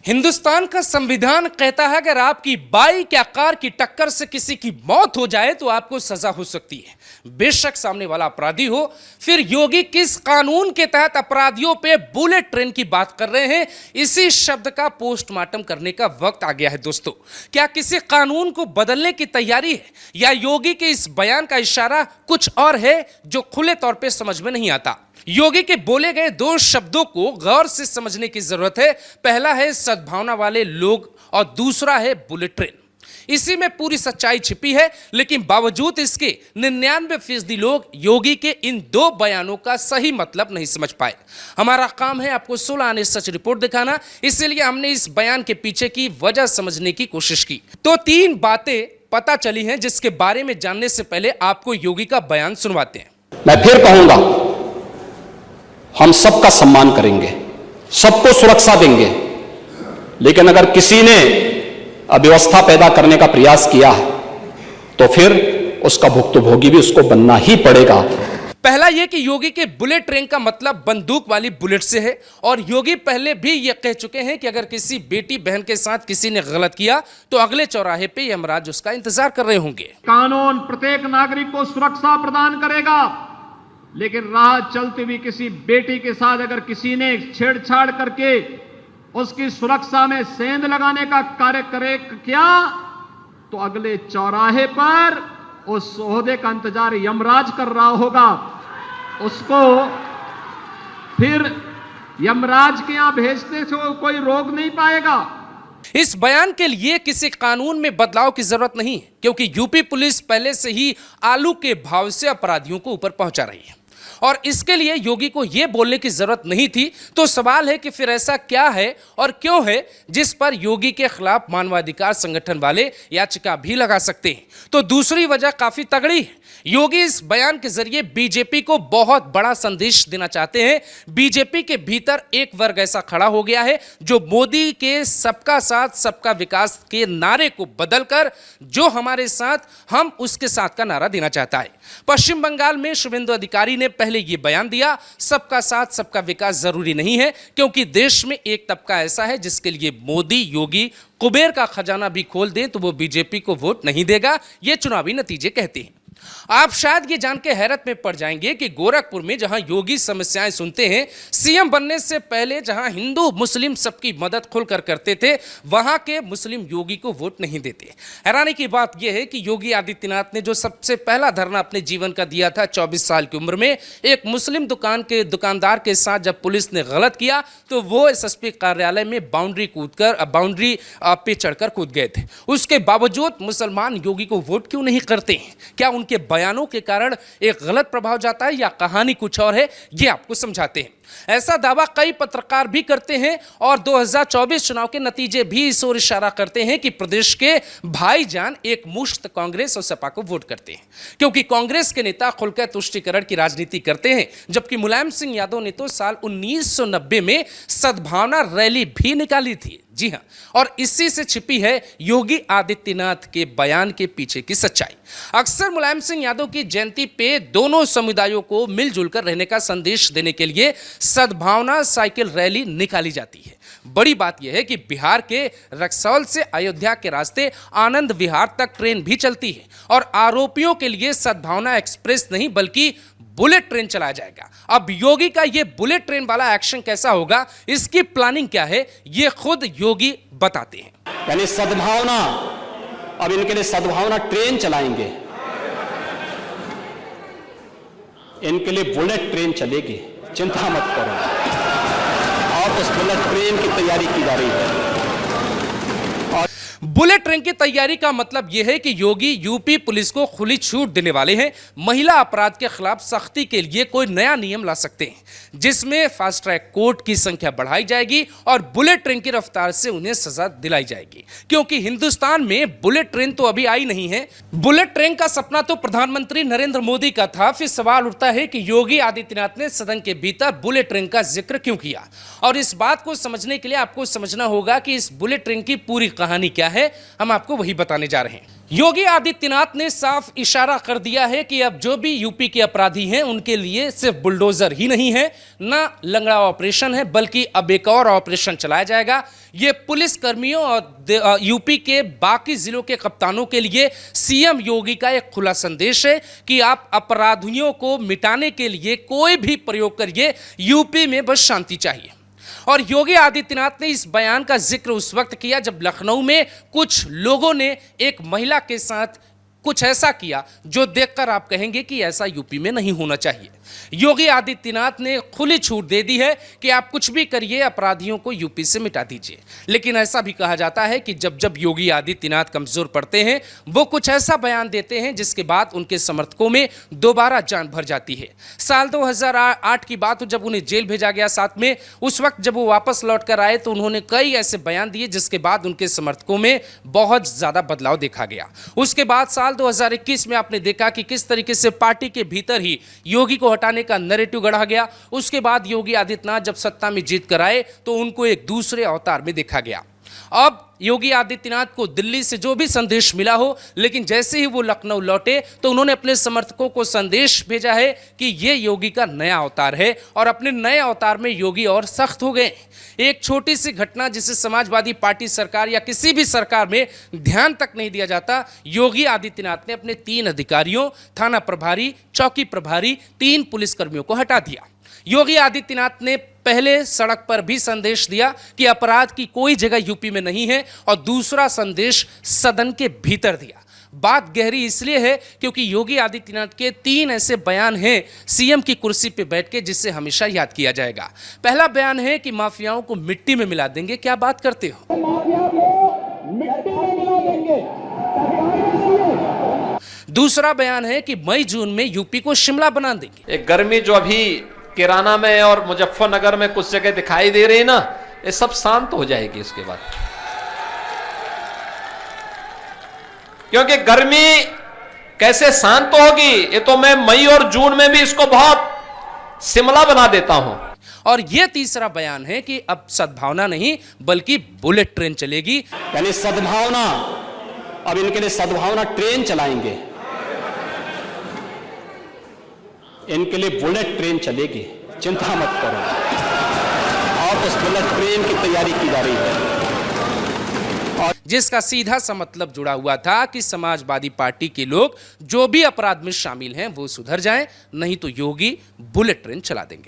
हिंदुस्तान का संविधान कहता है अगर आपकी बाइक या कार की टक्कर से किसी की मौत हो जाए तो आपको सजा हो सकती है, बेशक सामने वाला अपराधी हो। फिर योगी किस कानून के तहत अपराधियों पे बुलेट ट्रेन की बात कर रहे हैं? इसी शब्द का पोस्टमार्टम करने का वक्त आ गया है दोस्तों। क्या किसी कानून को बदलने की तैयारी है या योगी के इस बयान का इशारा कुछ और है जो खुले तौर पर समझ में नहीं आता? योगी के बोले गए दो शब्दों को गौर से समझने की जरूरत है। पहला है सद्भावना वाले लोग और दूसरा है बुलेट ट्रेन। इसी में पूरी सच्चाई छिपी है, लेकिन बावजूद इसके 99% लोग योगी के इन दो बयानों का सही मतलब नहीं समझ पाए। हमारा काम है आपको 16 आने सच रिपोर्ट दिखाना, इसीलिए हमने इस बयान के पीछे की वजह समझने की कोशिश की। तो 3 बातें पता चली हैं जिसके बारे में जानने से पहले आपको योगी का बयान सुनवाते हैं। मैं फिर कहूंगा, हम सबका सम्मान करेंगे, सबको सुरक्षा देंगे, लेकिन अगर किसी ने अव्यवस्था पैदा करने का प्रयास किया है तो फिर उसका भुक्तभोगी भी उसको बनना ही पड़ेगा। पहला यह कि योगी के बुलेट ट्रेन का मतलब बंदूक वाली बुलेट से है, और योगी पहले भी यह कह चुके हैं कि अगर किसी बेटी बहन के साथ किसी ने गलत किया तो अगले चौराहे पे यमराज उसका इंतजार कर रहे होंगे। कानून प्रत्येक नागरिक को सुरक्षा प्रदान करेगा, लेकिन राह चलती हुई किसी बेटी के साथ अगर किसी ने छेड़छाड़ करके उसकी सुरक्षा में सेंध लगाने का कार्य किया तो अगले चौराहे पर उस ओहदे का इंतजार यमराज कर रहा होगा। उसको फिर यमराज के यहां भेजने से कोई रोक नहीं पाएगा। इस बयान के लिए किसी कानून में बदलाव की जरूरत नहीं है, क्योंकि यूपी पुलिस पहले से ही आलू के भाव से अपराधियों को ऊपर पहुंचा रही है और इसके लिए योगी को यह बोलने की जरूरत नहीं थी। तो सवाल है कि फिर ऐसा क्या है और क्यों है जिस पर योगी के खिलाफ मानवाधिकार संगठन वाले याचिका भी लगा सकते हैं? तो दूसरी वजह काफी तगड़ी है। योगी इस बयान के जरिए बीजेपी को बहुत बड़ा संदेश देना चाहते हैं। बीजेपी के भीतर एक वर्ग ऐसा खड़ा हो गया है जो मोदी के सबका साथ सबका विकास के नारे को बदलकर जो हमारे साथ हम उसके साथ का नारा देना चाहता है। पश्चिम बंगाल में शुभेंदु अधिकारी ने पहले यह बयान दिया, सबका साथ सबका विकास जरूरी नहीं है, क्योंकि देश में एक तबका ऐसा है जिसके लिए मोदी योगी कुबेर का खजाना भी खोल दें तो वो बीजेपी को वोट नहीं देगा। ये चुनावी नतीजे कहते हैं। आप शायद ये जान के हैरत में पड़ जाएंगे कि गोरखपुर में जहां योगी समस्याएं सुनते हैं, सीएम बनने से पहले जहां हिंदू मुस्लिम सबकी मदद खुलकर करते थे, वहां के मुस्लिम योगी को वोट नहीं देते। हैरानी की बात यह है कि योगी आदित्यनाथ ने जो सबसे पहला धरना अपने जीवन का दिया था 24 साल की उम्र में, एक मुस्लिम दुकानदार के साथ जब पुलिस ने गलत किया तो वो एसएसपी कार्यालय में बाउंड्री पे चढ़कर कूद गए थे। उसके बावजूद मुसलमान योगी को वोट क्यों नहीं करते हैं? क्या उनके बयानों के कारण एक गलत प्रभाव जाता है या कहानी कुछ और है? ये आपको समझाते हैं। ऐसा दावा कई पत्रकार भी करते हैं और 2024 चुनाव के नतीजे भी इस ओर इशारा करते हैं कि प्रदेश के भाईजान एक मुश्त कांग्रेस और सपा को वोट करते हैं, क्योंकि कांग्रेस के नेता खुलकर तुष्टीकरण की राजनीति करते हैं, जबकि मुलायम सिंह यादव ने तो साल 1990 में सद्भावना रैली भी निकाली थी। जी हां, और इसी से छिपी है योगी आदित्यनाथ के बयान के पीछे की सच्चाई। अक्सर मुलायम सिंह यादव की जयंती पे दोनों समुदायों को मिलजुल कर रहने का संदेश देने के लिए सद्भावना साइकिल रैली निकाली जाती है। बड़ी बात यह है कि बिहार के रक्सौल से अयोध्या के रास्ते आनंद विहार तक ट्रेन भी चलती है और आरोपियों के लिए सद्भावना एक्सप्रेस नहीं बल्कि बुलेट ट्रेन चलाया जाएगा। अब योगी का ये बुलेट ट्रेन वाला एक्शन कैसा होगा, इसकी प्लानिंग क्या है, ये खुद योगी बताते हैं। यानी सद्भावना, अब इनके लिए सद्भावना ट्रेन चलाएंगे, इनके लिए बुलेट ट्रेन चलेगी, चिंता मत करो। और उस बुलेट ट्रेन की तैयारी की जा रही है। बुलेट ट्रेन की तैयारी का मतलब यह है कि योगी यूपी पुलिस को खुली छूट देने वाले हैं। महिला अपराध के खिलाफ सख्ती के लिए कोई नया नियम ला सकते हैं जिसमें फास्ट ट्रैक कोर्ट की संख्या बढ़ाई जाएगी और बुलेट ट्रेन की रफ्तार से उन्हें सजा दिलाई जाएगी, क्योंकि हिंदुस्तान में बुलेट ट्रेन तो अभी आई नहीं है। बुलेट ट्रेन का सपना तो प्रधानमंत्री नरेंद्र मोदी का था। फिर सवाल उठता है कि योगी आदित्यनाथ ने सदन के भीतर बुलेट ट्रेन का जिक्र क्यों किया, और इस बात को समझने के लिए आपको समझना होगा कि इस बुलेट ट्रेन की पूरी कहानी क्या है। है, हम आपको वही बताने जा रहे हैं। योगी आदित्यनाथ ने साफ इशारा कर दिया है कि अब जो भी यूपी के अपराधी हैं उनके लिए सिर्फ बुलडोजर ही नहीं है, ना लंगड़ा ऑपरेशन है, बल्कि अब एक और ऑपरेशन चलाया जाएगा। ये पुलिस कर्मियों और यूपी के बाकी जिलों के कप्तानों के लिए सीएम योगी का एक खुला संदेश है कि आप अपराधियों को मिटाने के लिए कोई भी प्रयोग करिए, यूपी में बस शांति चाहिए। और योगी आदित्यनाथ ने इस बयान का जिक्र उस वक्त किया जब लखनऊ में कुछ लोगों ने एक महिला के साथ कुछ ऐसा किया जो देखकर आप कहेंगे कि ऐसा यूपी में नहीं होना चाहिए। योगी आदित्यनाथ ने खुली छूट दे दी है कि आप कुछ भी करिए, अपराधियों को यूपी से मिटा दीजिए। लेकिन ऐसा भी कहा जाता है कि जब जब योगी आदित्यनाथ कमजोर पड़ते हैं, वो कुछ ऐसा बयान देते हैं जिसके बाद उनके समर्थकों में दोबारा जान भर जाती है। साल 2008 की बात हो, जब उन्हें जेल भेजा गया साथ में, उस वक्त जब वो वापस लौट कर आए तो उन्होंने कई ऐसे बयान दिए जिसके बाद उनके समर्थकों में बहुत ज्यादा बदलाव देखा गया। उसके बाद साल 2021 में आपने देखा कि किस तरीके से पार्टी के भीतर ही योगी को हटाने का नैरेटिव गढ़ा गया। उसके बाद योगी आदित्यनाथ जब सत्ता में जीत कर आए तो उनको एक दूसरे अवतार में देखा गया। अब योगी आदित्यनाथ को दिल्ली से जो भी संदेश मिला हो, लेकिन जैसे ही वो लखनऊ लौटे तो उन्होंने अपने समर्थकों को संदेश भेजा है कि ये योगी का नया अवतार है और अपने नए अवतार में योगी और सख्त हो गए। एक छोटी सी घटना जिसे समाजवादी पार्टी सरकार या किसी भी सरकार में ध्यान तक नहीं दिया जाता, योगी आदित्यनाथ ने अपने 3 अधिकारियों, थाना प्रभारी, चौकी प्रभारी, 3 पुलिसकर्मियों को हटा दिया। योगी आदित्यनाथ ने पहले सड़क पर भी संदेश दिया कि अपराध की कोई जगह यूपी में नहीं है, और दूसरा संदेश सदन के भीतर दिया। बात गहरी इसलिए है क्योंकि योगी आदित्यनाथ के 3 ऐसे बयान हैं सीएम की कुर्सी पे बैठ के जिससे हमेशा याद किया जाएगा। पहला बयान है कि माफियाओं को मिट्टी में मिला देंगे। क्या बात करते हो? दूसरा बयान है कि मई जून में यूपी को शिमला बना देंगे। एक गर्मी जो अभी किराना में और मुजफ्फरनगर में कुछ जगह दिखाई दे रही है ना, ये सब शांत हो जाएगी इसके बाद। क्योंकि गर्मी कैसे शांत होगी, ये तो मैं मई और जून में भी इसको बहुत शिमला बना देता हूं। और ये तीसरा बयान है कि अब सद्भावना नहीं बल्कि बुलेट ट्रेन चलेगी। यानी सद्भावना, अब इनके लिए सद्भावना ट्रेन चलाएंगे, इनके लिए बुलेट ट्रेन चलेगी, चिंता मत करो। और उस बुलेट ट्रेन की तैयारी की जा रही है, जिसका सीधा सा मतलब जुड़ा हुआ था कि समाजवादी पार्टी के लोग जो भी अपराध में शामिल हैं वो सुधर जाएं, नहीं तो योगी बुलेट ट्रेन चला देंगे।